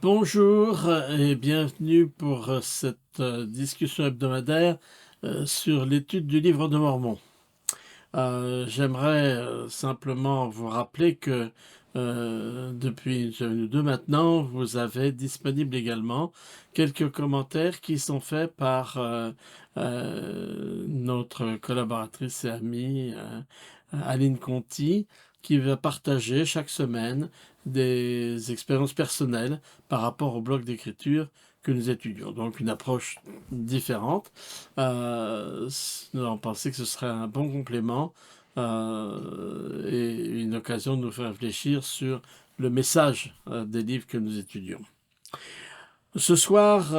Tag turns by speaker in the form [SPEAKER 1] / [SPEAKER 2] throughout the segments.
[SPEAKER 1] Bonjour et bienvenue pour cette discussion hebdomadaire sur l'étude du livre de Mormon. J'aimerais simplement vous rappeler que depuis une semaine ou deux maintenant, vous avez disponible également quelques commentaires qui sont faits par notre collaboratrice et amie Aline Conti, qui va partager chaque semaine des expériences personnelles par rapport au bloc d'écriture que nous étudions. Donc une approche différente. Nous avons pensé que ce serait un bon complément et une occasion de nous faire réfléchir sur le message des livres que nous étudions. Ce soir,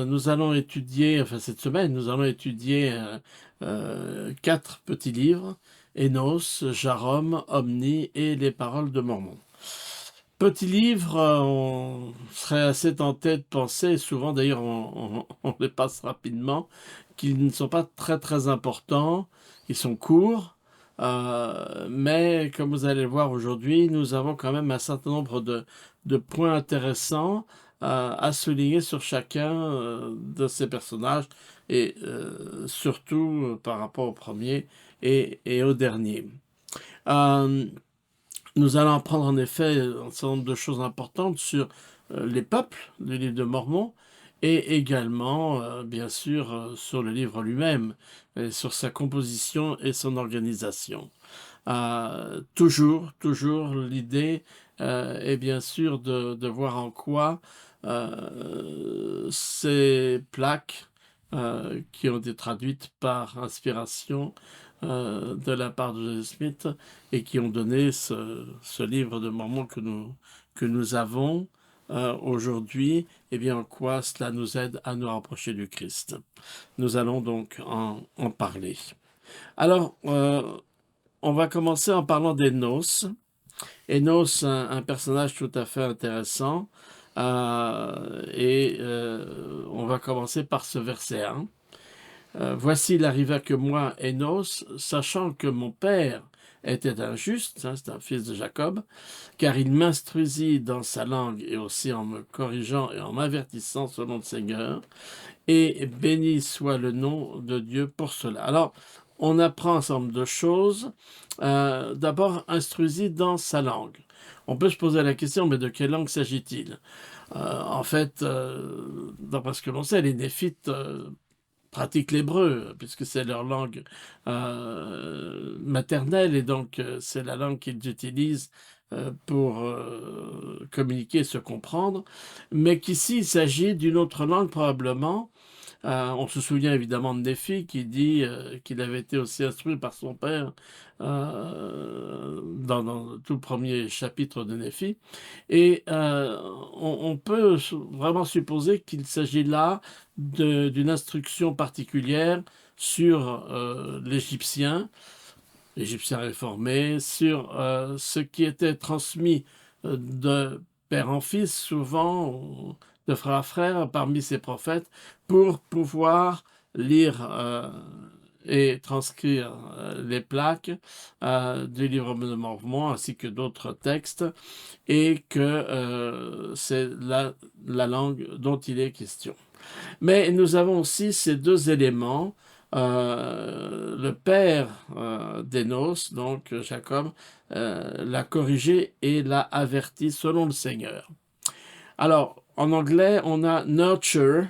[SPEAKER 1] nous allons étudier, enfin cette semaine, nous allons étudier 4 petits livres: Énos, Jarom, Omni et les Paroles de Mormon. Petit livre, on serait assez tenté de penser, et souvent d'ailleurs on les passe rapidement, qu'ils ne sont pas très très importants, ils sont courts, mais comme vous allez le voir aujourd'hui, nous avons quand même un certain nombre de points intéressants à souligner sur chacun de ces personnages, et surtout par rapport au premier et au dernier. Euh, Nous allons apprendre en effet un certain nombre de choses importantes sur les peuples du livre de Mormon et également, bien sûr, sur le livre lui-même, et sur sa composition et son organisation. Toujours l'idée est bien sûr de voir en quoi ces plaques qui ont été traduites par inspiration de la part de Joseph Smith et qui ont donné ce livre de Mormon que nous avons aujourd'hui, et bien en quoi cela nous aide à nous rapprocher du Christ. Nous allons donc en parler. Alors, on va commencer en parlant d'Enos. Enos, un personnage tout à fait intéressant, on va commencer par ce verset 1. Voici, il arriva que moi, Enos, sachant que mon père était injuste, hein, c'est un fils de Jacob, car il m'instruisit dans sa langue et aussi en me corrigeant et en m'avertissant selon le Seigneur, et béni soit le nom de Dieu pour cela. Alors, on apprend un certain nombre de choses. D'abord, instruisit dans sa langue. On peut se poser la question, mais de quelle langue s'agit-il? En fait, d'après ce que l'on sait, les Néphites pratiquent l'hébreu, puisque c'est leur langue maternelle, et donc c'est la langue qu'ils utilisent pour communiquer, se comprendre, mais qu'ici il s'agit d'une autre langue probablement. On se souvient évidemment de Néphi qui dit qu'il avait été aussi instruit par son père dans tout le premier chapitre de Néphi. Et on peut vraiment supposer qu'il s'agit là d'une instruction particulière sur l'Égyptien réformé, sur ce qui était transmis de père en fils, souvent, de frère à frère, parmi ces prophètes, pour pouvoir lire et transcrire les plaques du livre de Mormon, ainsi que d'autres textes, et que c'est la langue dont il est question. Mais nous avons aussi ces deux éléments. Le père d'Énos, donc Jacob, l'a corrigé et l'a averti selon le Seigneur. Alors, en anglais, on a nurture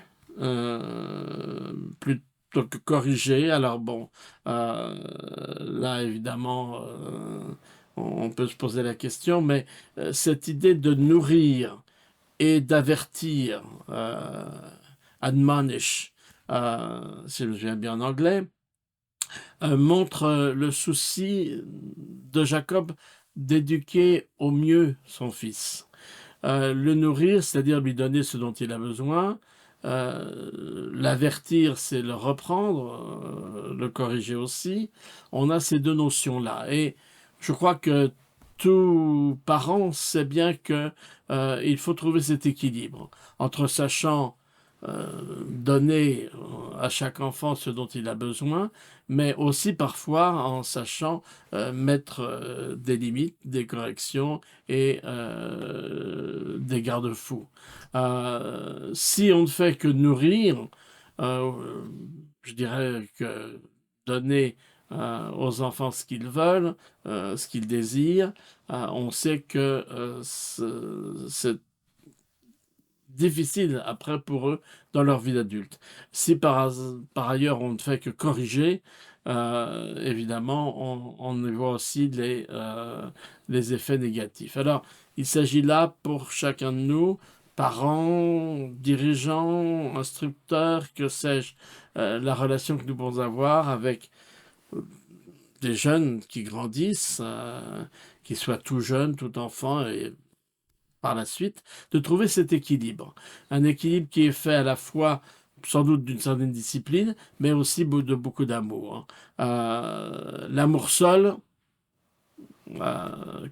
[SPEAKER 1] plutôt que corriger. Alors bon, là évidemment, on peut se poser la question, mais cette idée de nourrir et d'avertir, admonish, si je me souviens bien en anglais, montre le souci de Jacob d'éduquer au mieux son fils. Le nourrir, c'est-à-dire lui donner ce dont il a besoin. L'avertir, c'est le reprendre, le corriger aussi. On a ces deux notions-là. Et je crois que tout parent sait bien que il faut trouver cet équilibre entre sachant donner à chaque enfant ce dont il a besoin, mais aussi parfois en sachant mettre des limites, des corrections et des garde-fous. Si on ne fait que nourrir, euh, je dirais que donner aux enfants ce qu'ils veulent, ce qu'ils désirent, on sait que c'est difficile après pour eux dans leur vie d'adulte. Si par ailleurs on ne fait que corriger, évidemment, on y voit aussi les effets négatifs. Alors, il s'agit là pour chacun de nous, parents, dirigeants, instructeurs, que sais-je, la relation que nous pouvons avoir avec des jeunes qui grandissent, qu'ils soient tout jeunes, tout enfants, et par la suite, de trouver cet équilibre. Un équilibre qui est fait à la fois, sans doute, d'une certaine discipline, mais aussi de beaucoup d'amour. L'amour seul,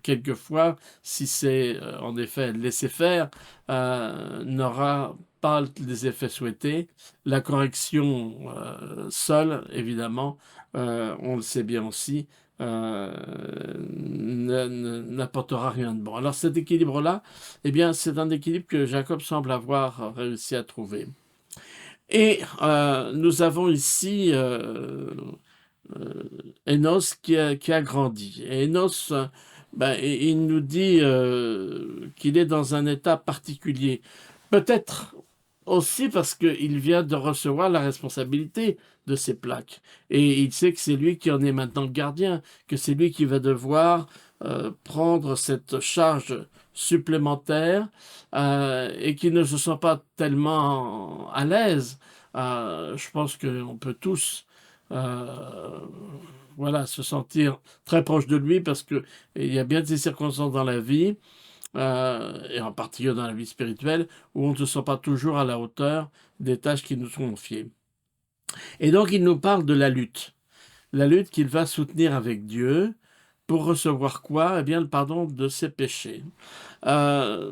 [SPEAKER 1] quelquefois, si c'est en effet laisser faire, n'aura pas les effets souhaités. La correction seule, évidemment, on le sait bien aussi, n'apportera rien de bon. Alors cet équilibre-là, eh bien, c'est un équilibre que Jacob semble avoir réussi à trouver. Et nous avons ici Enos qui a grandi. Et Enos, ben, il nous dit qu'il est dans un état particulier. Peut-être aussi parce qu'il vient de recevoir la responsabilité de ces plaques. Et il sait que c'est lui qui en est maintenant le gardien, que c'est lui qui va devoir prendre cette charge supplémentaire et qu'il ne se sent pas tellement à l'aise. Je pense qu'on peut tous euh, voilà, se sentir très proche de lui parce que il y a bien des circonstances dans la vie, et en particulier dans la vie spirituelle, où on ne se sent pas toujours à la hauteur des tâches qui nous sont confiées. Et donc il nous parle de la lutte qu'il va soutenir avec Dieu pour recevoir quoi? Eh bien le pardon de ses péchés. Euh,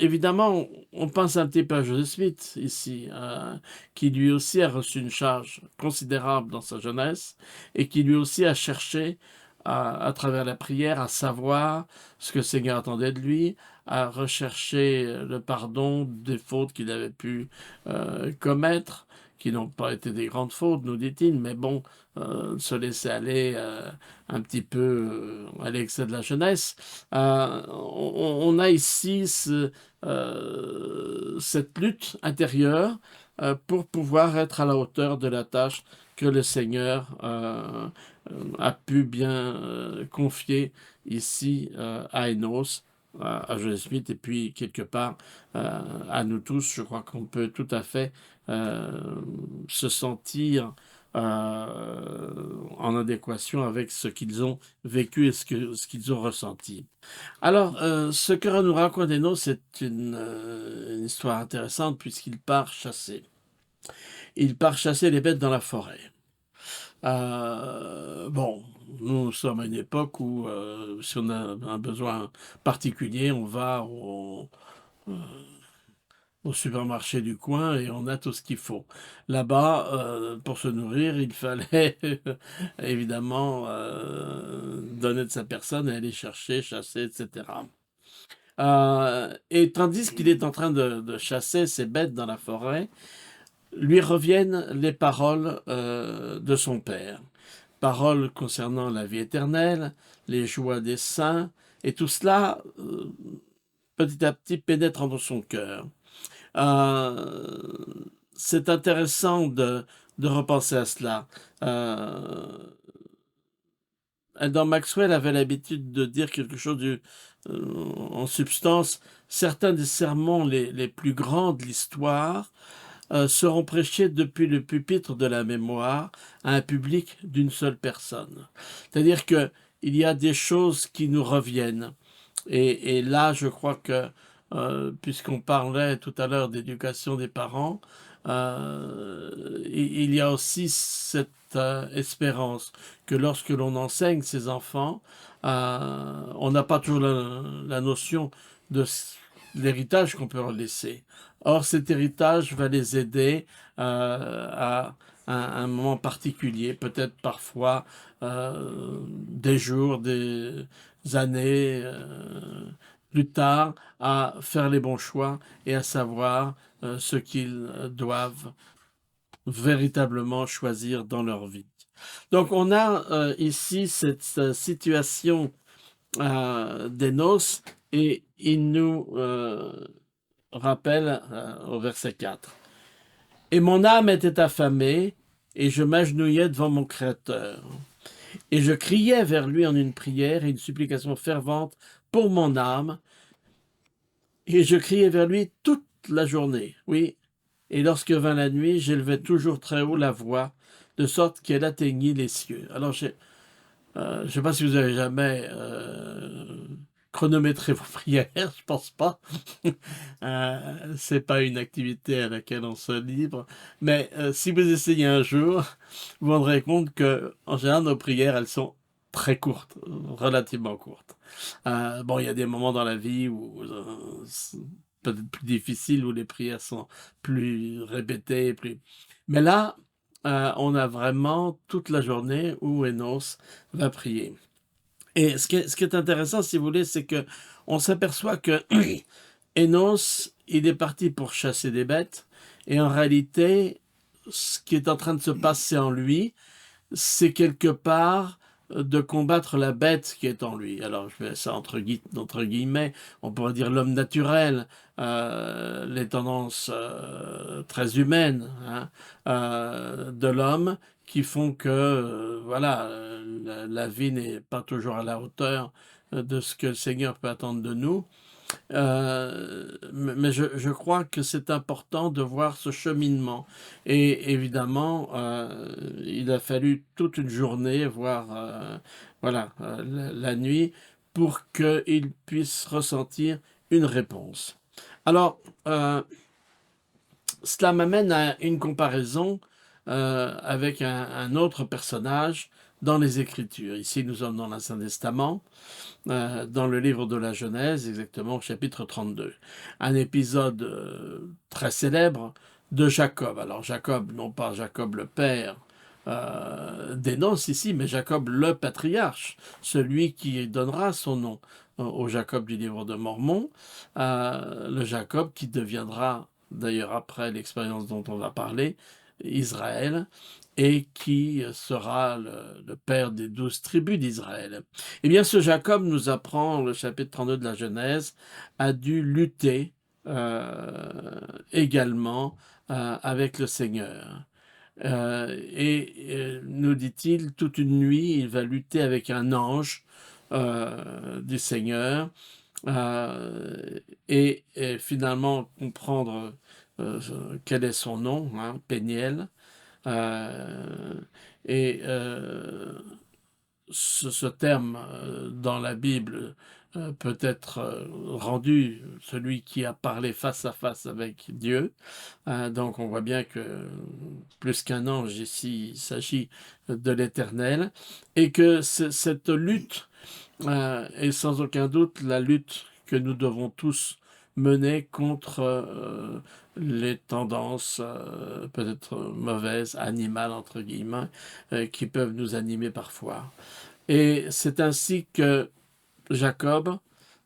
[SPEAKER 1] Évidemment, on pense un petit peu à Joseph Smith ici, qui lui aussi a reçu une charge considérable dans sa jeunesse et qui lui aussi a cherché, à travers la prière, à savoir ce que le Seigneur attendait de lui, à rechercher le pardon des fautes qu'il avait pu commettre, qui n'ont pas été des grandes fautes, nous dit-il, mais bon, se laisser aller un petit peu à l'excès de la jeunesse. On a ici cette lutte intérieure pour pouvoir être à la hauteur de la tâche que le Seigneur a pu bien confier ici à Enos, à Joseph Smith, et puis quelque part à nous tous. Je crois qu'on peut tout à fait se sentir en adéquation avec ce qu'ils ont vécu et ce qu'ils ont ressenti. Alors, ce que nous raconte Eno, c'est une histoire intéressante puisqu'il part chasser. Il part chasser les bêtes dans la forêt. Bon, nous sommes à une époque où, si on a un besoin particulier, on va au supermarché du coin et on a tout ce qu'il faut. Là-bas, pour se nourrir, il fallait évidemment donner de sa personne et aller chercher, chasser, etc. Et tandis qu'il est en train de chasser ces bêtes dans la forêt, lui reviennent les paroles de son père. Paroles concernant la vie éternelle, les joies des saints, et tout cela, petit à petit, pénètre dans son cœur. C'est intéressant de repenser à cela. Adam Maxwell avait l'habitude de dire quelque chose en substance. Certains des sermons les plus grands de l'histoire seront prêchés depuis le pupitre de la mémoire à un public d'une seule personne. C'est-à-dire que il y a des choses qui nous reviennent. Et là, je crois que, puisqu'on parlait tout à l'heure d'éducation des parents, il y a aussi cette espérance que lorsque l'on enseigne ses enfants, on n'a pas toujours la notion de l'héritage qu'on peut leur laisser. Or, cet héritage va les aider à un moment particulier, peut-être parfois des jours, des années plus tard, à faire les bons choix et à savoir ce qu'ils doivent véritablement choisir dans leur vie. Donc on a ici cette situation des noces et il nous rappelle au verset 4. Et mon âme était affamée et je m'agenouillais devant mon Créateur. Et je criais vers lui en une prière et une supplication fervente pour mon âme. Et je criais vers lui toute la journée. Oui. Et lorsque vint la nuit, j'élevais toujours très haut la voix, de sorte qu'elle atteignit les cieux. Alors, je ne sais pas si vous avez jamais chronométré vos prières, je pense pas. C'est pas une activité à laquelle on se livre. Mais si vous essayez un jour, vous vous rendrez compte que, en général, nos prières, elles sont très courtes, relativement courtes. Bon, il y a des moments dans la vie où c'est peut-être plus difficile, où les prières sont plus répétées, plus. Mais là, on a vraiment toute la journée où Enos va prier. Et ce qui est intéressant, si vous voulez, c'est que on s'aperçoit que Enos, il est parti pour chasser des bêtes, et en réalité, ce qui est en train de se passer en lui, c'est quelque part de combattre la bête qui est en lui. Alors, je mets ça entre guillemets, on pourrait dire l'homme naturel, les tendances très humaines hein, de l'homme qui font que, voilà, la vie n'est pas toujours à la hauteur de ce que le Seigneur peut attendre de nous. Mais je crois que c'est important de voir ce cheminement. Et évidemment, il a fallu toute une journée, voire voilà, la nuit, pour qu'il puisse ressentir une réponse. Alors, cela m'amène à une comparaison avec un autre personnage dans les Écritures. Ici, nous sommes dans l'Ancien Testament dans le livre de la Genèse, exactement au chapitre 32. Un épisode très célèbre de Jacob. Alors Jacob, non pas Jacob le père d'Énos ici, mais Jacob le patriarche, celui qui donnera son nom au Jacob du livre de Mormon, le Jacob qui deviendra, d'ailleurs après l'expérience dont on va parler, Israël, et qui sera le père des 12 tribus d'Israël. Eh bien, ce Jacob nous apprend, le chapitre 32 de la Genèse, a dû lutter également avec le Seigneur. Nous dit-il, toute une nuit, il va lutter avec un ange du Seigneur et finalement comprendre quel est son nom, hein, Péniel. Euh, et ce terme dans la Bible peut être rendu celui qui a parlé face à face avec Dieu. Donc on voit bien que plus qu'un ange ici, il s'agit de l'Éternel et que cette lutte est sans aucun doute la lutte que nous devons tous mener contre les tendances peut-être mauvaises, animales entre guillemets, qui peuvent nous animer parfois. Et c'est ainsi que Jacob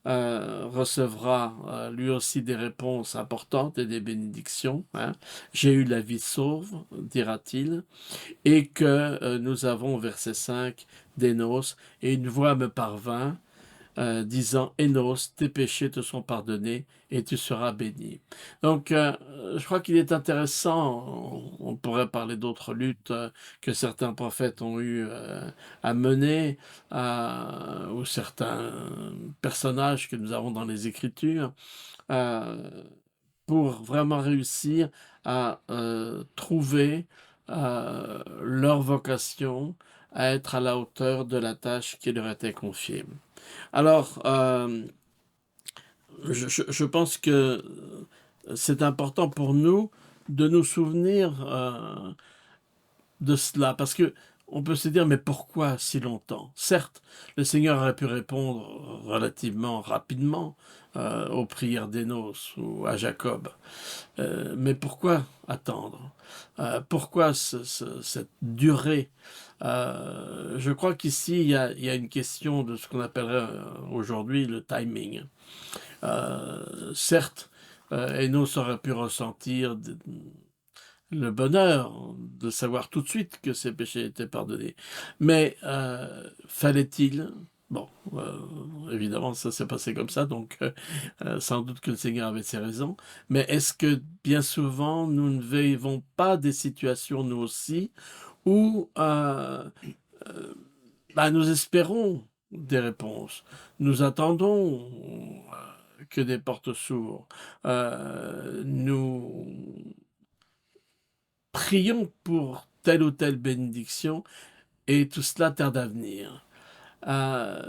[SPEAKER 1] recevra lui aussi des réponses importantes et des bénédictions. Hein. J'ai eu la vie sauve, dira-t-il, et que nous avons, verset 5, d'Énos, et une voix me parvint, disant Énos, tes péchés te sont pardonnés et tu seras béni. Donc, je crois qu'il est intéressant, on pourrait parler d'autres luttes que certains prophètes ont eu à mener, ou certains personnages que nous avons dans les Écritures, euh, pour vraiment réussir à trouver leur vocation, à être à la hauteur de la tâche qui leur était confiée. Alors, je pense que c'est important pour nous de nous souvenir de cela, parce que on peut se dire, mais pourquoi si longtemps? Certes, le Seigneur aurait pu répondre relativement rapidement, aux prières d'Énos ou à Jacob. Mais pourquoi attendre? Pourquoi cette durée? Je crois qu'ici, il y a une question de ce qu'on appellerait aujourd'hui le timing. Certes, Enos aurait pu ressentir le bonheur de savoir tout de suite que ses péchés étaient pardonnés. Mais fallait-il... Bon, évidemment, ça s'est passé comme ça, donc sans doute que le Seigneur avait ses raisons. Mais est-ce que bien souvent, nous ne vivons pas des situations, nous aussi, où nous espérons des réponses, nous attendons que des portes s'ouvrent, nous prions pour telle ou telle bénédiction, et tout cela tarde à venir.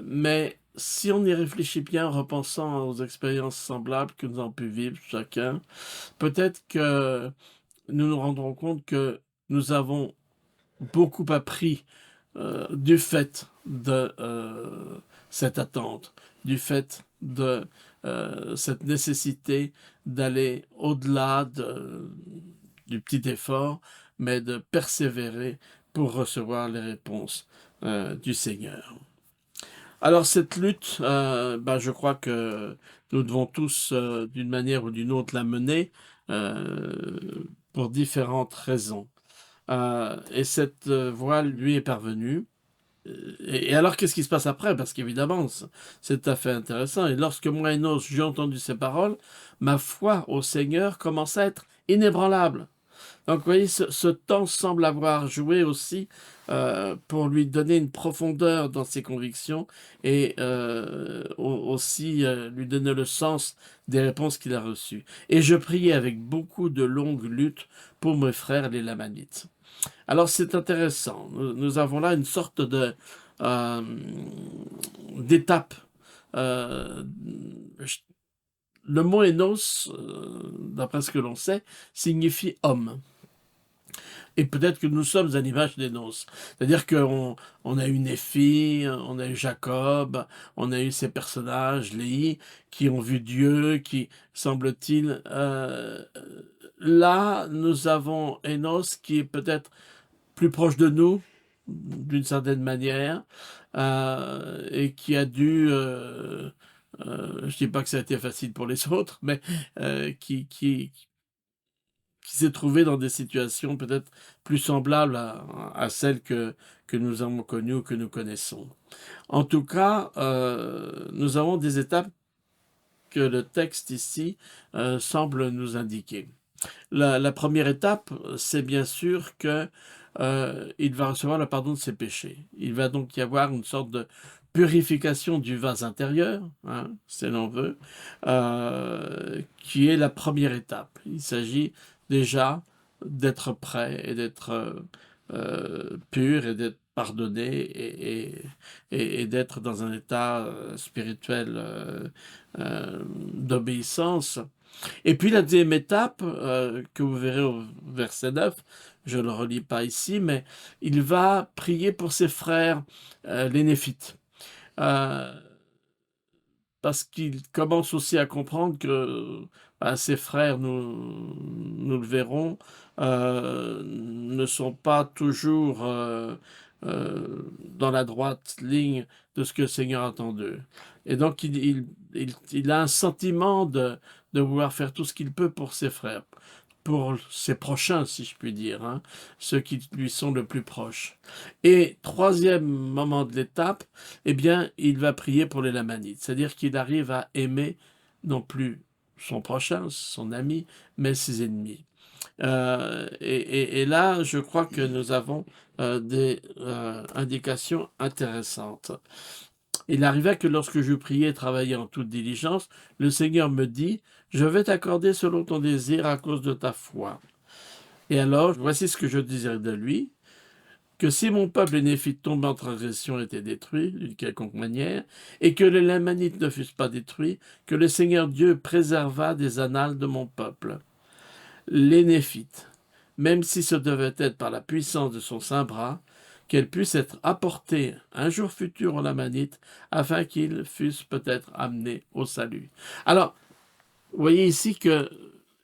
[SPEAKER 1] Mais si on y réfléchit bien en repensant aux expériences semblables que nous avons pu vivre chacun, peut-être que nous nous rendrons compte que nous avons beaucoup appris du fait de cette attente, du fait de cette nécessité d'aller au-delà du petit effort, mais de persévérer pour recevoir les réponses du Seigneur. Alors cette lutte, je crois que nous devons tous, d'une manière ou d'une autre, la mener pour différentes raisons. Et cette voie lui est parvenue. Et alors, qu'est-ce qui se passe après? Parce qu'évidemment, c'est tout à fait intéressant. Et lorsque moi, Enos, j'ai entendu ces paroles, ma foi au Seigneur commence à être inébranlable. Donc, vous voyez, ce temps semble avoir joué aussi pour lui donner une profondeur dans ses convictions et aussi lui donner le sens des réponses qu'il a reçues. Et je priais avec beaucoup de longues luttes pour mes frères les Lamanites. Alors, c'est intéressant. Nous avons là une sorte d'étape. Le mot Enos, d'après ce que l'on sait, signifie homme. Et peut-être que nous sommes à l'image d'Enos. C'est-à-dire qu'on a eu Néphi, on a eu Jacob, on a eu ces personnages, Léhi, qui ont vu Dieu, qui, semble-t-il... là, nous avons Enos qui est peut-être plus proche de nous, d'une certaine manière, et qui a dû... je dis pas que ça a été facile pour les autres, mais qui s'est trouvé dans des situations peut-être plus semblables à celles que nous avons connues ou que nous connaissons. En tout cas, nous avons des étapes que le texte ici semble nous indiquer. La première étape, c'est bien sûr que il va recevoir le pardon de ses péchés. Il va donc y avoir une sorte de purification du vase intérieur, hein, si l'on veut, qui est la première étape. Il s'agit déjà d'être prêt et d'être pur et d'être pardonné et d'être dans un état spirituel d'obéissance. Et puis la deuxième étape, que vous verrez au verset 9, je ne le relis pas ici, mais il va prier pour ses frères, les Néphites. Parce qu'il commence aussi à comprendre que ses frères, nous le verrons, ne sont pas toujours dans la droite ligne de ce que le Seigneur attend d'eux. Et donc, il a un sentiment de vouloir faire tout ce qu'il peut pour ses frères, pour ses prochains, si je puis dire, hein, ceux qui lui sont le plus proches. Et troisième moment de l'étape, eh bien, il va prier pour les Lamanites, c'est-à-dire qu'il arrive à aimer non plus son prochain, son ami, mais ses ennemis. Et là, je crois que nous avons des indications intéressantes. Il arriva que lorsque je priais et travaillais en toute diligence, le Seigneur me dit, « Je vais t'accorder selon ton désir à cause de ta foi. » Et alors, voici ce que je disais de lui, que si mon peuple les Néphites tombés en transgression étaient détruits d'une quelconque manière, et que les Lamanites ne fussent pas détruits, que le Seigneur Dieu préserva des annales de mon peuple. Les Néphites, même si ce devait être par la puissance de son saint bras, qu'elles puissent être apportées un jour futur aux Lamanites, afin qu'ils fussent peut-être amenés au salut. Alors, vous voyez ici que,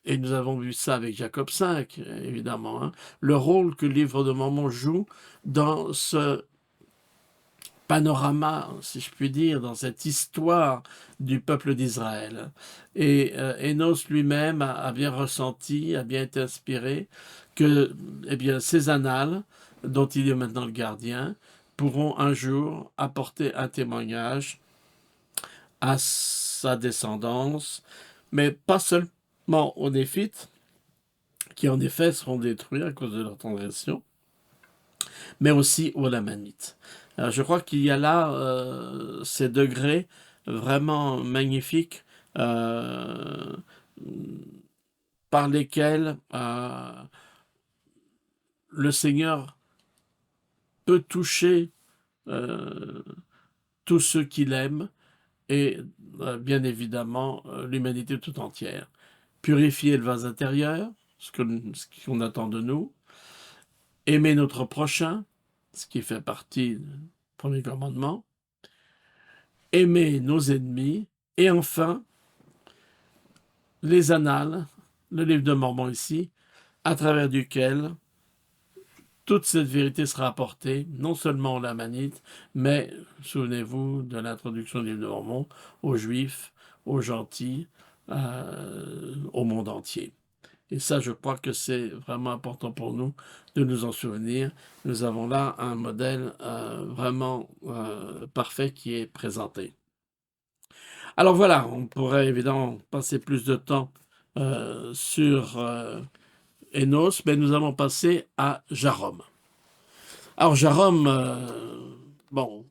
[SPEAKER 1] et nous avons vu ça avec Jacob 5, évidemment, hein, le rôle que le livre de Mormon joue dans ce panorama, si je puis dire, dans cette histoire du peuple d'Israël. Et Enos lui-même a bien ressenti, a bien été inspiré que eh bien, ces annales, dont il est maintenant le gardien, pourront un jour apporter un témoignage à sa descendance, mais pas seulement aux Néphites, qui en effet seront détruits à cause de leur transgression, mais aussi aux Lamanites. Alors, je crois qu'il y a là ces degrés vraiment magnifiques euh, par lesquels le Seigneur peut toucher euh, tous ceux qu'il aime et bien évidemment l'humanité tout entière. Purifier le vase intérieur, ce qu'on attend de nous, aimer notre prochain, ce qui fait partie du premier commandement, aimer nos ennemis, et enfin, les annales, le livre de Mormon ici, à travers duquel toute cette vérité sera apportée, non seulement aux Lamanites, mais, souvenez-vous de l'introduction du livre de Mormon, aux Juifs, aux gentils, au monde entier. Et ça, je crois que c'est vraiment important pour nous de nous en souvenir. Nous avons là un modèle vraiment parfait qui est présenté. Alors voilà, on pourrait évidemment passer plus de temps sur Enos, mais nous allons passer à Jarom. Alors Jarom, bon,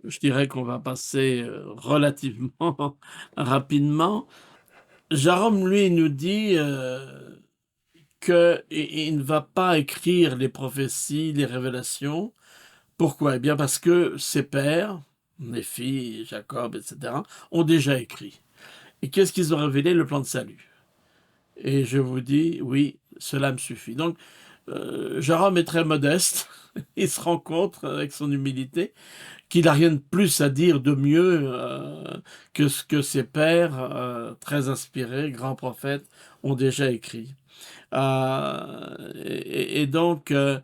[SPEAKER 1] je dirais qu'on va passer relativement rapidement. Jarom, lui, nous dit qu'il ne va pas écrire les prophéties, les révélations. Pourquoi? Eh bien parce que ses pères, Néphi, Jacob, etc., ont déjà écrit. Et qu'est-ce qu'ils ont révélé? Le plan de salut. Et je vous dis, oui, cela me suffit. Donc, Jarom est très modeste. Il se rend compte, avec son humilité, qu'il n'a rien de plus à dire de mieux que ce que ses pères, très inspirés, grands prophètes, ont déjà écrit. Et donc, euh,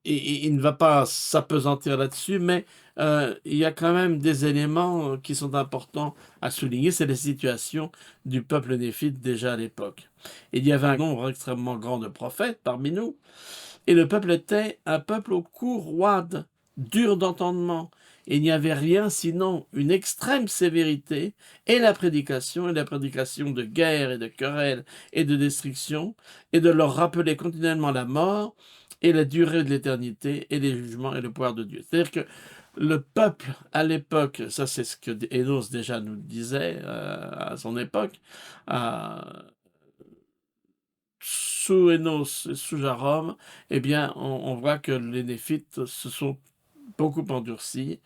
[SPEAKER 1] il ne va pas s'appesantir là-dessus, mais il y a quand même des éléments qui sont importants à souligner. C'est les situations du peuple néphite déjà à l'époque. Il y avait un nombre extrêmement grand de prophètes parmi nous, et le peuple était un peuple au cou roide, dur d'entendement. Il n'y avait rien sinon une extrême sévérité et la prédication de guerre et de querelles et de destruction, et de leur rappeler continuellement la mort et la durée de l'éternité et les jugements et le pouvoir de Dieu. C'est-à-dire que le peuple à l'époque, ça c'est ce que Enos déjà nous disait à son époque, euh, sous Enos et sous Jarom, eh bien, on voit que les Néphites se sont beaucoup endurcis.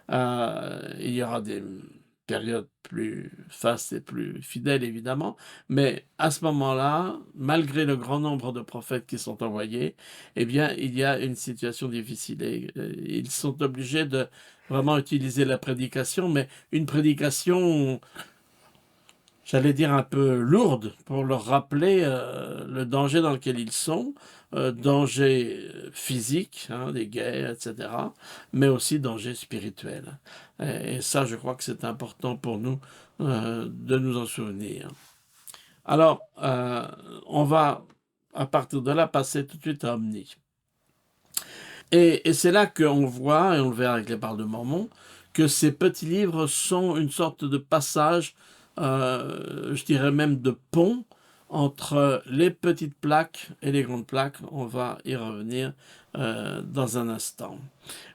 [SPEAKER 1] Il y aura des périodes plus fastes et plus fidèles, évidemment, mais à ce moment-là, malgré le grand nombre de prophètes qui sont envoyés, eh bien, il y a une situation difficile. Et, ils sont obligés de vraiment utiliser la prédication, mais une prédication, j'allais dire, un peu lourde pour leur rappeler le danger dans lequel ils sont, danger physique, hein, des guerres, etc., mais aussi danger spirituel. Et ça, je crois que c'est important pour nous de nous en souvenir. Alors, on va, à partir de là, passer tout de suite à Omni. Et c'est là qu'on voit, et on le verra avec les paroles de Mormon, que ces petits livres sont une sorte de passage, je dirais même de pont, entre les petites plaques et les grandes plaques. On va y revenir dans un instant.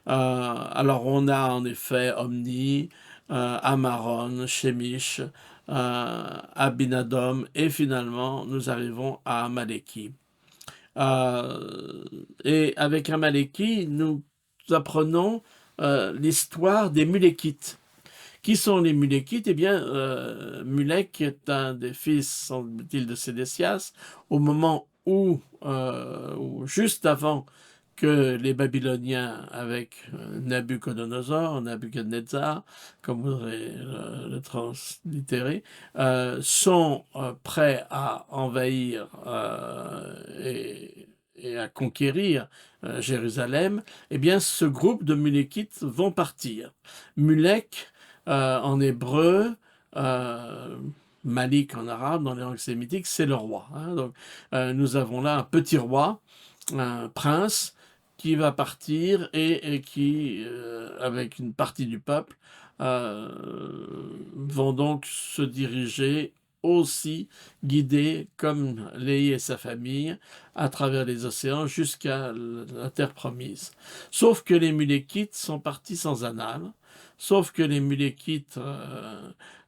[SPEAKER 1] Alors on a en effet Omni, Amaron, Shemish, Abinadom, et finalement nous arrivons à Amaleki. Et avec Amaleki, nous apprenons l'histoire des Mulékites. Qui sont les Mulékites? Eh bien, Mulek est un des fils, semble-t-il, de Sédécias, au moment où juste avant que les Babyloniens, avec Nabuchodonosor, comme vous voudrez le translittérer, sont prêts à envahir et à conquérir Jérusalem, eh bien ce groupe de Mulékites vont partir. Mulek, en hébreu, euh, Malik en arabe, dans les langues sémitiques, c'est le roi. Hein. Donc, nous avons là un petit roi, un prince, qui va partir et qui, avec une partie du peuple, euh, vont donc se diriger aussi, guidés comme Léhi et sa famille, à travers les océans jusqu'à la terre promise. Sauf que les Mulékites sont partis sans annales, sauf que les Mulékites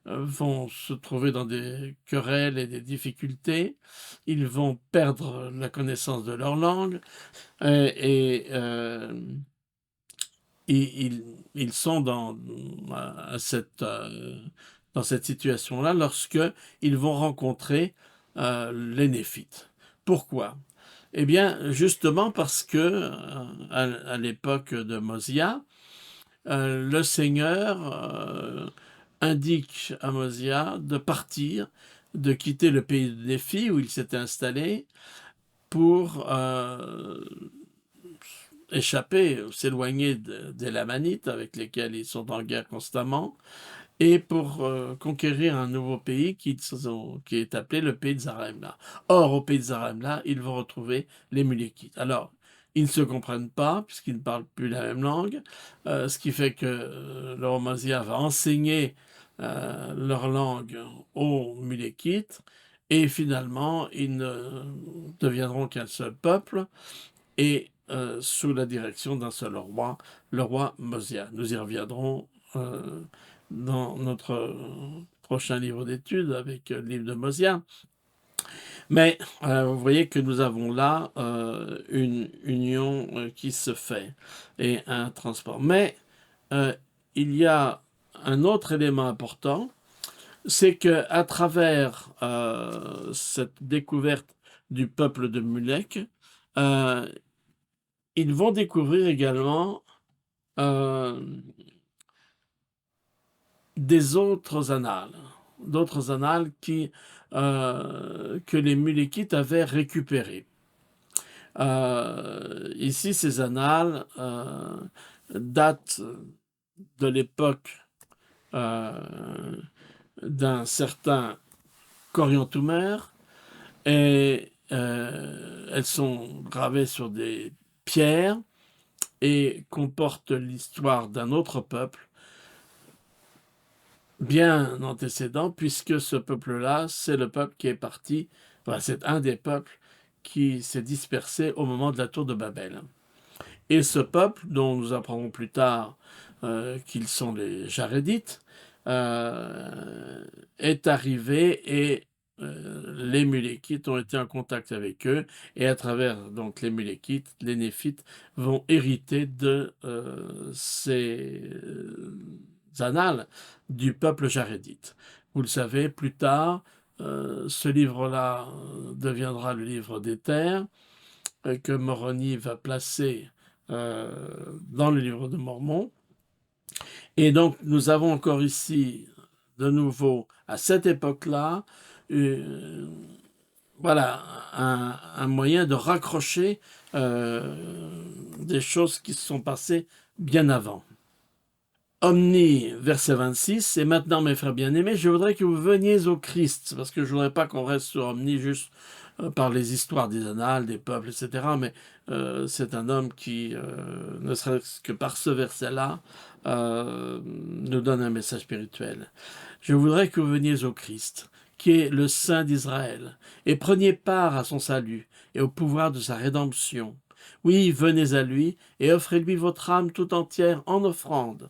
[SPEAKER 1] vont se trouver dans des querelles et des difficultés, ils vont perdre la connaissance de leur langue, et ils sont dans cette situation-là lorsque ils vont rencontrer les Néphites. Pourquoi? Eh bien, justement parce que à l'époque de Mosia, le Seigneur indique à Mosia de partir, de quitter le pays de Néphi où il s'était installé pour échapper, s'éloigner des Lamanites avec lesquels ils sont en guerre constamment, et pour conquérir un nouveau pays qui est appelé le pays de Zarahemla. Or, au pays de Zarahemla, ils vont retrouver les Mulékites. Alors, ils ne se comprennent pas, puisqu'ils ne parlent plus la même langue, ce qui fait que le roi Mazia va enseigner leur langue aux Mulékites, et finalement, ils ne deviendront qu'un seul peuple, et sous la direction d'un seul roi, le roi Mosia. Nous y reviendrons dans notre prochain livre d'études avec le livre de Mosia. Mais vous voyez que nous avons là une union qui se fait et un transport. Mais il y a un autre élément important, c'est que à travers cette découverte du peuple de Mulek, euh, ils vont découvrir également euh, d'autres annales que les Mulékites avaient récupérées. Ici, ces annales datent de l'époque euh, d'un certain Coriantumr, et elles sont gravées sur des pierres et comportent l'histoire d'un autre peuple bien antécédent, puisque ce peuple-là, c'est le peuple qui est parti, enfin, c'est un des peuples qui s'est dispersé au moment de la tour de Babel. Et ce peuple, dont nous apprendrons plus tard qu'ils sont les Jarédites, est arrivé, et les Mulékites ont été en contact avec eux, et à travers donc les Mulékites, les Néphites vont hériter de ces annales du peuple jarédite. Vous le savez, plus tard, ce livre-là deviendra le livre des terres, que Moroni va placer dans le livre de Mormon. Et donc, nous avons encore ici, de nouveau, à cette époque-là, voilà, un moyen de raccrocher des choses qui se sont passées bien avant. Omni, verset 26, et maintenant, mes frères bien-aimés, je voudrais que vous veniez au Christ, parce que je ne voudrais pas qu'on reste sur Omni juste par les histoires des annales, des peuples, etc. Mais c'est un homme qui, ne serait-ce que par ce verset-là, nous donne un message spirituel. Je voudrais que vous veniez au Christ, qui est le Saint d'Israël, et preniez part à son salut et au pouvoir de sa rédemption. Oui, venez à lui et offrez-lui votre âme tout entière en offrande.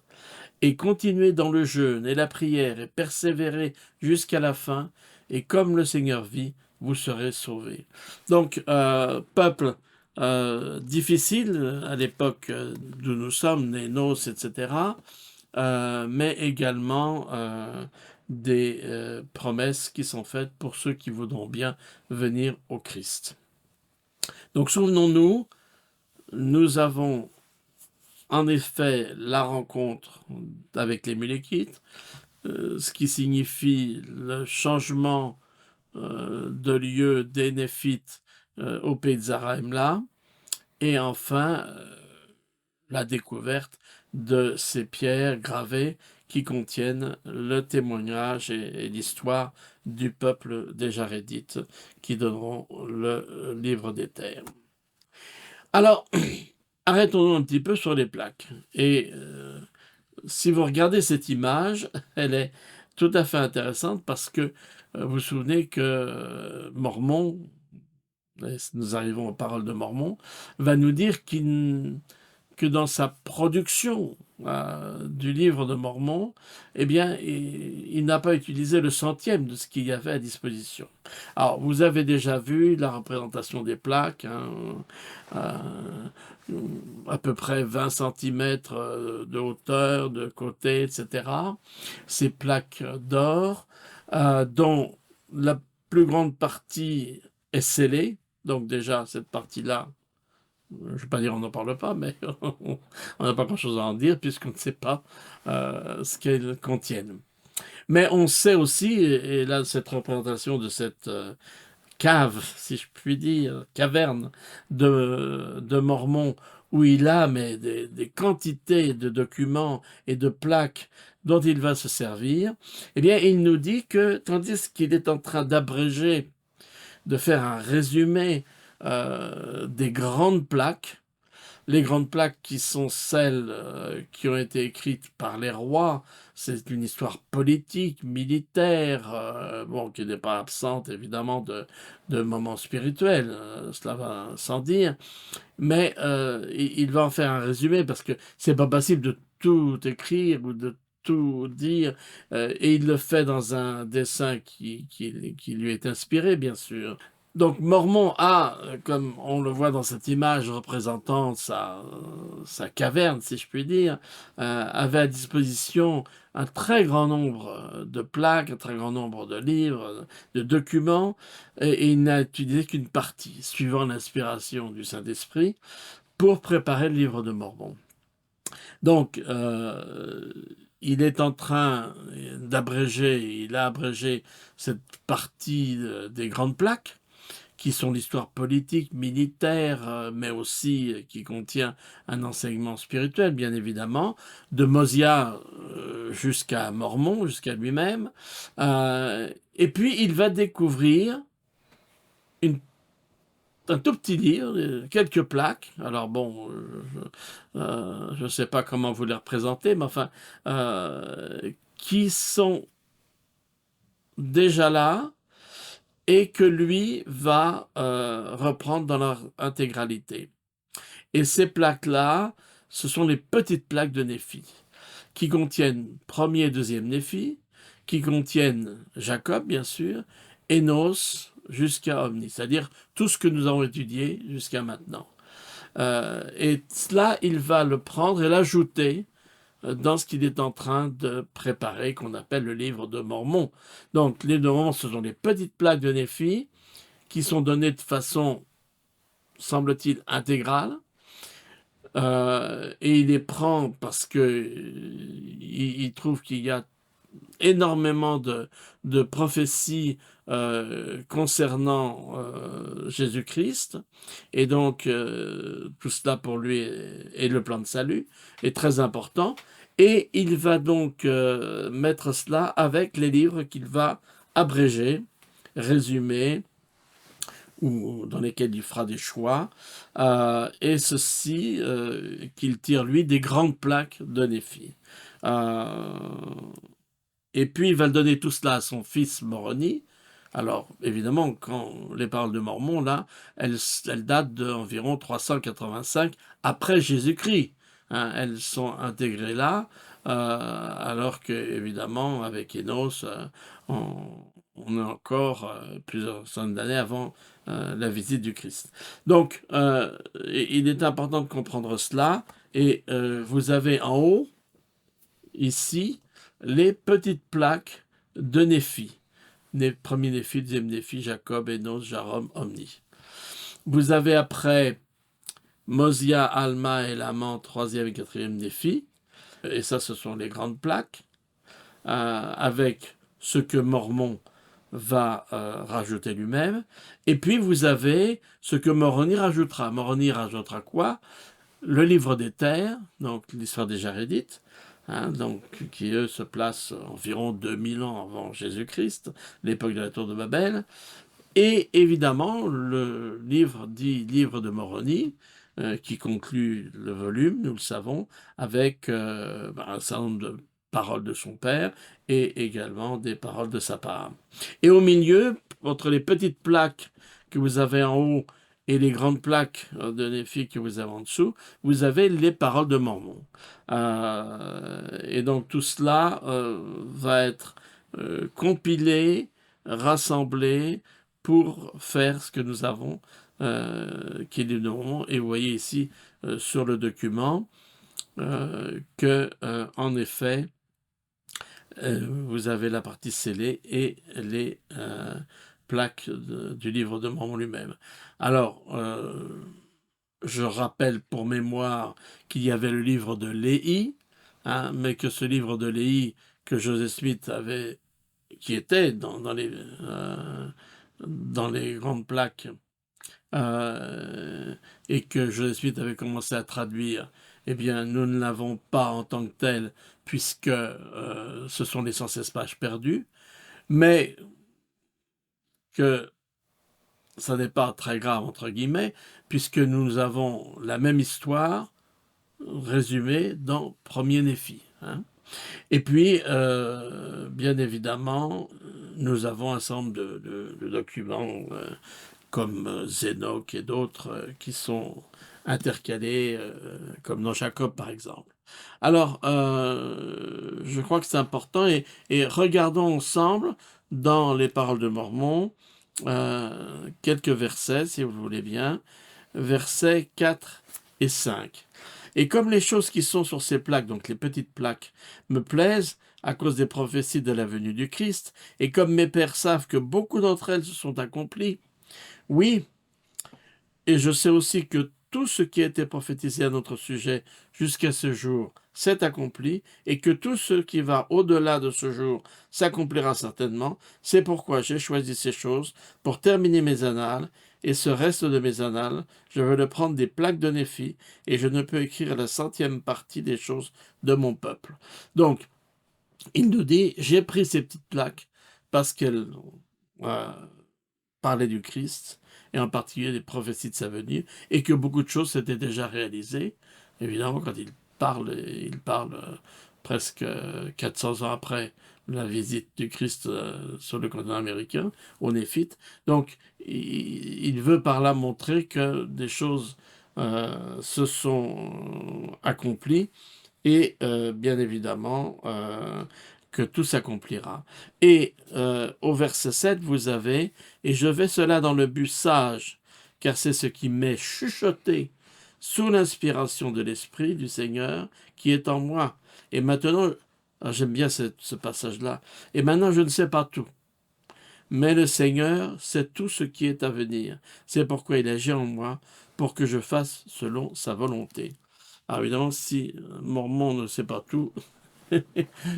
[SPEAKER 1] Et continuez dans le jeûne et la prière et persévérez jusqu'à la fin, et comme le Seigneur vit, vous serez sauvés. Donc, peuple difficile à l'époque d'où nous sommes, Nénos, etc., mais également des promesses qui sont faites pour ceux qui voudront bien venir au Christ. Donc souvenons-nous, nous avons en effet la rencontre avec les Mulékites, ce qui signifie le changement de lieu des Néphites au pays de Zarahemla, et enfin la découverte de ces pierres gravées qui contiennent le témoignage et l'histoire du peuple des Jarédites qui donneront le livre des terres. Alors, arrêtons-nous un petit peu sur les plaques. Et si vous regardez cette image, elle est tout à fait intéressante parce que vous vous souvenez que Mormon, nous arrivons aux paroles de Mormon, va nous dire que dans sa production du livre de Mormon, eh bien, il n'a pas utilisé le centième de ce qu'il y avait à disposition. Alors, vous avez déjà vu la représentation des plaques, hein, à peu près 20 centimètres de hauteur, de côté, etc. Ces plaques d'or, dont la plus grande partie est scellée. Donc déjà, cette partie-là, je ne vais pas dire on n'en parle pas, mais on n'a pas grand-chose à en dire puisqu'on ne sait pas ce qu'elles contiennent. Mais on sait aussi, et là cette représentation de cette cave, si je puis dire, caverne de Mormon, où il a mais des quantités de documents et de plaques dont il va se servir, eh bien il nous dit que tandis qu'il est en train d'abréger, de faire un résumé des grandes plaques, les grandes plaques qui sont celles qui ont été écrites par les rois, c'est une histoire politique, militaire, bon, qui n'est pas absente évidemment de moments spirituels, cela va sans dire, mais il va en faire un résumé parce que c'est pas possible de tout écrire ou de tout dire, et il le fait dans un dessin qui lui est inspiré, bien sûr. Donc Mormon a, comme on le voit dans cette image représentant sa caverne, si je puis dire, avait à disposition un très grand nombre de plaques, un très grand nombre de livres, de documents, et il n'a utilisé qu'une partie, suivant l'inspiration du Saint-Esprit, pour préparer le livre de Mormon. Donc, il est en train d'abréger, il a abrégé cette partie des grandes plaques, qui sont l'histoire politique, militaire, mais aussi qui contient un enseignement spirituel, bien évidemment, de Mosia jusqu'à Mormon, jusqu'à lui-même. Et puis, il va découvrir une un tout petit livre, quelques plaques. Alors bon, je ne sais pas comment vous les représenter, mais enfin, qui sont déjà là et que lui va reprendre dans leur intégralité. Et ces plaques-là, ce sont les petites plaques de Néphi, qui contiennent premier et deuxième Néphi, qui contiennent Jacob, bien sûr, Enos, jusqu'à Omni, c'est-à-dire tout ce que nous avons étudié jusqu'à maintenant. Et cela, il va le prendre et l'ajouter dans ce qu'il est en train de préparer, qu'on appelle le livre de Mormon. Donc, les livre de Mormon, ce sont les petites plaques de Néphi qui sont données de façon, semble-t-il, intégrale. Et il les prend parce que il trouve qu'il y a énormément de prophéties concernant Jésus-Christ. Et donc, tout cela pour lui est le plan de salut, est très important. Et il va donc mettre cela avec les livres qu'il va abréger, résumer, ou dans lesquels il fera des choix, et ceci qu'il tire, lui, des grandes plaques de Néphi. Euh, et puis il va donner tout cela à son fils Moroni. Alors, évidemment, quand les paroles de Mormon, là, elles datent d'environ 385 après Jésus-Christ. Hein, elles sont intégrées là, alors que, évidemment, avec Enos, on, on est encore plusieurs centaines d'années avant la visite du Christ. Donc, il est important de comprendre cela. Et vous avez en haut, ici, les petites plaques de Néphi. Premier Néphi, deuxième Néphi, Jacob, Enos, Jarom, Omni. Vous avez après Mosia, Alma et Laman, troisième et quatrième défi. Et ça, ce sont les grandes plaques, avec ce que Mormon va rajouter lui-même. Et puis, vous avez ce que Moroni rajoutera. Moroni rajoutera quoi? Le livre des terres, donc l'histoire des Jarédites, donc, qui eux se placent environ 2000 ans avant Jésus-Christ, l'époque de la tour de Babel. Et évidemment, le livre dit livre de Moroni, qui conclut le volume, nous le savons, avec un certain nombre de paroles de son père et également des paroles de sa part. Et au milieu, entre les petites plaques que vous avez en haut et les grandes plaques de Néphi que vous avez en dessous, vous avez les paroles de Mormon. Et donc tout cela va être compilé, rassemblé, pour faire ce que nous avons, qui est le Mormon. Et vous voyez ici sur le document que, en effet, vous avez la partie scellée et les plaques du livre de Mormon lui-même. Alors, je rappelle pour mémoire qu'il y avait le livre de Léhi, mais que ce livre de Léhi que Joseph Smith avait, qui était dans les grandes plaques, et que Joseph Smith avait commencé à traduire, eh bien, nous ne l'avons pas en tant que tel, puisque ce sont les 116 pages perdues, mais que ça n'est pas très grave, entre guillemets, puisque nous avons la même histoire résumée dans Premier Néphi. Et puis, bien évidemment, nous avons un certain nombre de documents comme Zénoc et d'autres qui sont intercalés, comme dans Jacob par exemple. Alors, je crois que c'est important et regardons ensemble dans les paroles de Mormon quelques versets, si vous le voulez bien, versets 4 et 5. Et comme les choses qui sont sur ces plaques, donc les petites plaques, me plaisent à cause des prophéties de la venue du Christ, et comme mes pères savent que beaucoup d'entre elles se sont accomplies, oui, et je sais aussi que tout ce qui a été prophétisé à notre sujet jusqu'à ce jour s'est accompli, et que tout ce qui va au-delà de ce jour s'accomplira certainement. C'est pourquoi j'ai choisi ces choses pour terminer mes annales, et ce reste de mes annales, je veux le prendre des plaques de Néphi, et je ne peux écrire la 100e partie des choses de mon peuple. Donc, il nous dit, j'ai pris ces petites plaques parce qu'elles parlaient du Christ, et en particulier des prophéties de sa venue, et que beaucoup de choses s'étaient déjà réalisées. Évidemment, quand il parle presque 400 ans après la visite du Christ sur le continent américain, au Néphite. Donc, il veut par là montrer que des choses se sont accomplies, et bien évidemment que tout s'accomplira. Et au verset 7, vous avez « Et je vais cela dans le but sage, car c'est ce qui m'est chuchoté sous l'inspiration de l'Esprit du Seigneur qui est en moi. Et maintenant, j'aime bien ce passage-là, et maintenant je ne sais pas tout, mais le Seigneur sait tout ce qui est à venir. C'est pourquoi il agit en moi, pour que je fasse selon sa volonté. » Alors évidemment, si Mormon ne sait pas tout,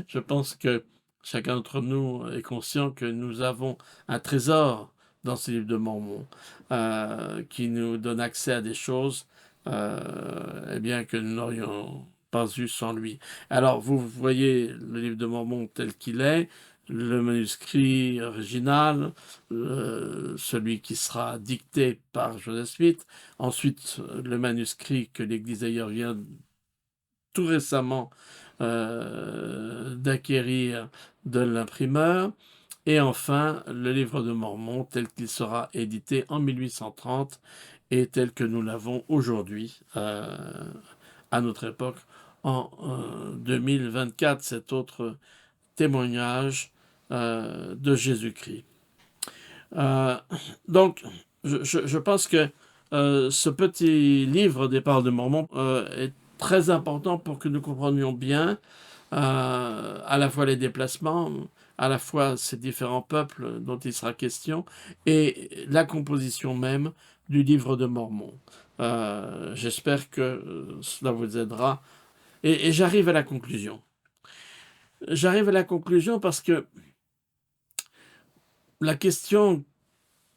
[SPEAKER 1] je pense que chacun d'entre nous est conscient que nous avons un trésor dans ce livre de Mormon qui nous donne accès à des choses eh bien, que nous n'aurions pas eu sans lui. Alors, vous voyez le livre de Mormon tel qu'il est, le manuscrit original, celui qui sera dicté par Joseph Smith, ensuite le manuscrit que l'Église d'ailleurs vient tout récemment d'acquérir de l'imprimeur, et enfin le livre de Mormon tel qu'il sera édité en 1830 et tel que nous l'avons aujourd'hui à notre époque en 2024, cet autre témoignage de Jésus-Christ. Donc, je pense que ce petit livre des paroles de Mormon est très important pour que nous comprenions bien à la fois les déplacements, à la fois ces différents peuples dont il sera question et la composition même du livre de Mormon. J'espère que cela vous aidera. Et j'arrive à la conclusion. J'arrive à la conclusion parce que la question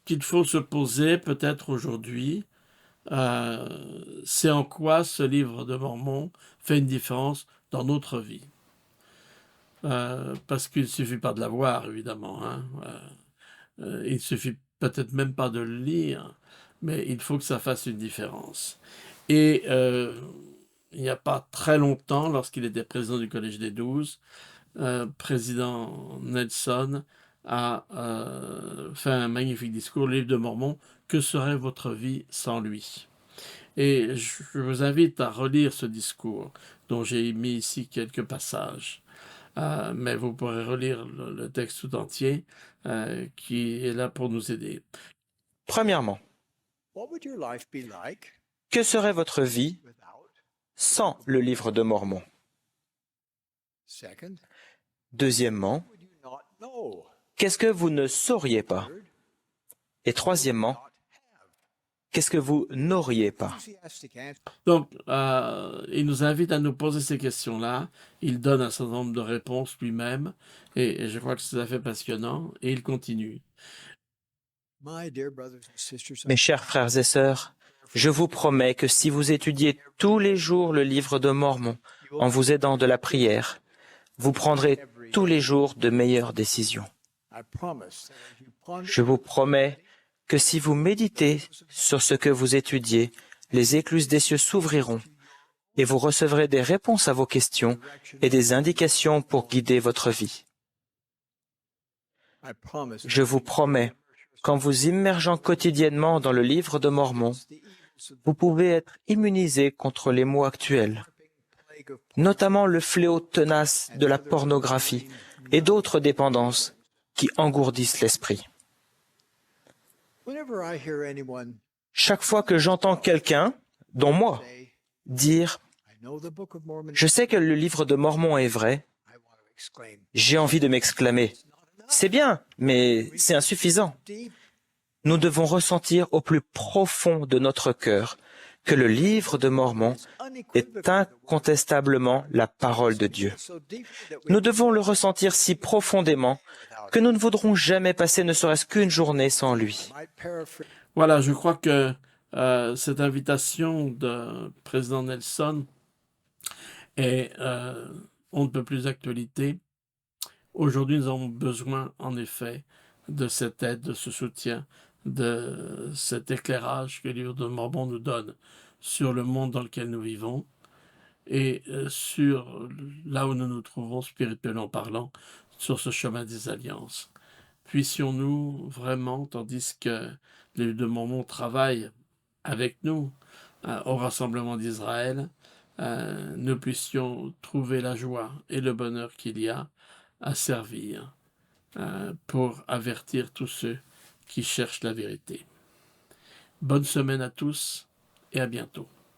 [SPEAKER 1] qu'il faut se poser peut-être aujourd'hui, c'est en quoi ce livre de Mormon fait une différence dans notre vie. Parce qu'il ne suffit pas de l'avoir, évidemment. Hein. Il ne suffit peut-être même pas de le lire, mais il faut que ça fasse une différence. Et il n'y a pas très longtemps, lorsqu'il était président du Collège des 12, président Nelson a fait un magnifique discours, le livre de Mormon, que serait votre vie sans lui? Et je vous invite à relire ce discours, dont j'ai mis ici quelques passages. Mais vous pourrez relire le texte tout entier, qui est là pour nous aider.
[SPEAKER 2] Premièrement, que serait votre vie sans le livre de Mormon? Deuxièmement, qu'est-ce que vous ne sauriez pas? Et troisièmement, qu'est-ce que vous n'auriez pas?
[SPEAKER 1] Donc, il nous invite à nous poser ces questions-là. Il donne un certain nombre de réponses lui-même, et je crois que c'est tout à fait passionnant, et il continue.
[SPEAKER 2] Mes chers frères et sœurs, je vous promets que si vous étudiez tous les jours le livre de Mormon en vous aidant de la prière, vous prendrez tous les jours de meilleures décisions. Je vous promets que si vous méditez sur ce que vous étudiez, les écluses des cieux s'ouvriront et vous recevrez des réponses à vos questions et des indications pour guider votre vie. Je vous promets qu'en vous immergeant quotidiennement dans le livre de Mormon, vous pouvez être immunisé contre les maux actuels, notamment le fléau tenace de la pornographie et d'autres dépendances qui engourdissent l'esprit. Chaque fois que j'entends quelqu'un, dont moi, dire « Je sais que le livre de Mormon est vrai », j'ai envie de m'exclamer « C'est bien, mais c'est insuffisant ». Nous devons ressentir au plus profond de notre cœur que le livre de Mormon est incontestablement la parole de Dieu. Nous devons le ressentir si profondément que nous ne voudrons jamais passer ne serait-ce qu'une journée sans lui.
[SPEAKER 1] Voilà, je crois que cette invitation de président Nelson est on ne peut plus d'actualité. Aujourd'hui, nous avons besoin, en effet, de cette aide, de ce soutien, de cet éclairage que le livre de Mormon nous donne sur le monde dans lequel nous vivons et sur là où nous nous trouvons, spirituellement parlant, sur ce chemin des alliances. Puissions-nous vraiment, tandis que le livre de Mormon travaille avec nous au rassemblement d'Israël, nous puissions trouver la joie et le bonheur qu'il y a à servir pour avertir tous ceux qui cherchent la vérité. Bonne semaine à tous et à bientôt.